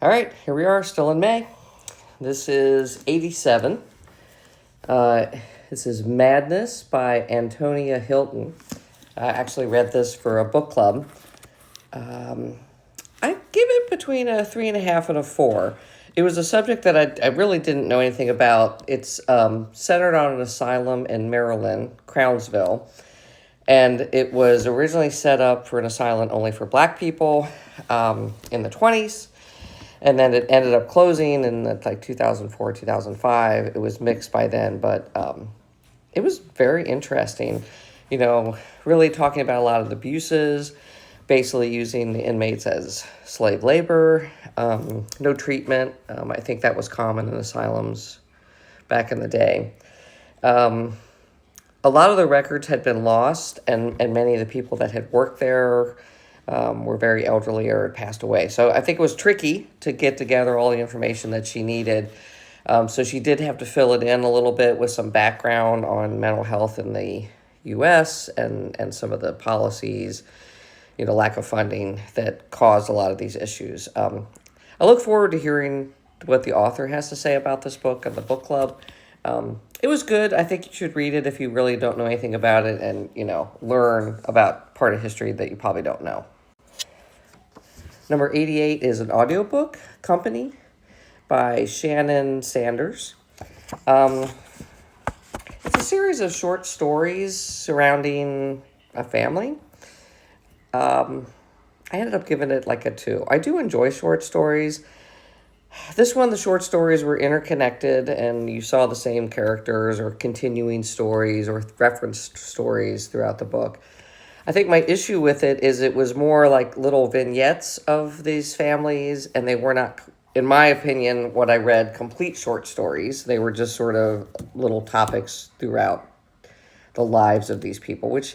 All right, here we are, still in May. This is 87. This is Madness by Antonia Hilton. I actually read this for a book club. I give it between a 3.5 and a 4. It was a subject that I really didn't know anything about. It's centered on an asylum in Maryland, Crownsville. And it was originally set up for an asylum only for black people in the 20s. And then it ended up closing in like 2004, 2005. It was mixed by then, but it was very interesting. You know, really talking about a lot of the abuses, basically using the inmates as slave labor, no treatment. I think that was common in asylums back in the day. A lot of the records had been lost, and many of the people that had worked there were very elderly or had passed away. So I think it was tricky to get together all the information that she needed. So she did have to fill it in a little bit with some background on mental health in the U.S. and some of the policies, lack of funding that caused a lot of these issues. I look forward to hearing what the author has to say about this book at the book club. It was good. I think you should read it if you really don't know anything about it and, learn about part of history that you probably don't know. Number 88 is an audiobook, Company, by Shannon Sanders. It's a series of short stories surrounding a family. I ended up giving it like a 2. I do enjoy short stories. This one, the short stories were interconnected, and you saw the same characters or continuing stories or referenced stories throughout the book. I think my issue with it is it was more like little vignettes of these families, and they were not, in my opinion, what I read, complete short stories. They were just sort of little topics throughout the lives of these people, which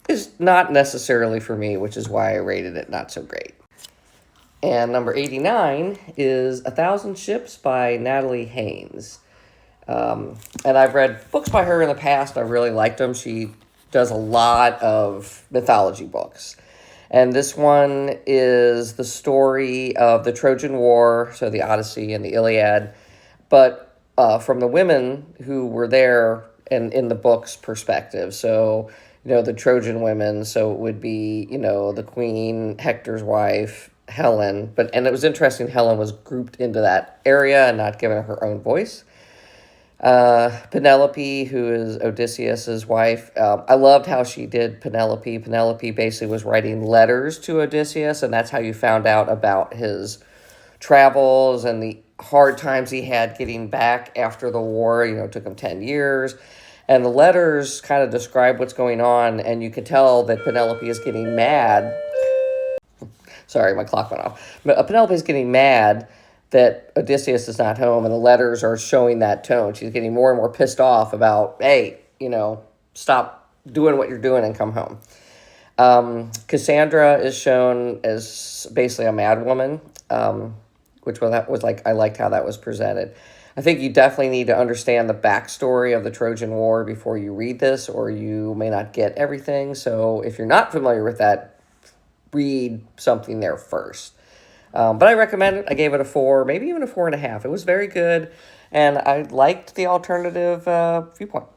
is not necessarily for me, which is why I rated it not so great. And number 89 is 1,000 Ships by Natalie Haynes. And I've read books by her in the past. I really liked them. She does a lot of mythology books. And this one is the story of the Trojan War, so the Odyssey and the Iliad, but from the women who were there and in the book's perspective. So, the Trojan women, so it would be, the queen, Hector's wife, Helen, and it was interesting, Helen was grouped into that area and not given her own voice. Penelope, who is Odysseus's wife, I loved how she did Penelope. Penelope basically was writing letters to Odysseus, and that's how you found out about his travels and the hard times he had getting back after the war. It took him 10 years. And the letters kind of describe what's going on, and you can tell that Penelope is getting mad. Sorry, my clock went off. But Penelope is getting mad that Odysseus is not home, and the letters are showing that tone. She's getting more and more pissed off about, hey, stop doing what you're doing and come home. Cassandra is shown as basically a mad woman, which was like, I liked how that was presented. I think you definitely need to understand the backstory of the Trojan War before you read this, or you may not get everything. So if you're not familiar with that, read something there first. But I recommend it. I gave it a 4, maybe even a 4.5. It was very good, and I liked the alternative viewpoint.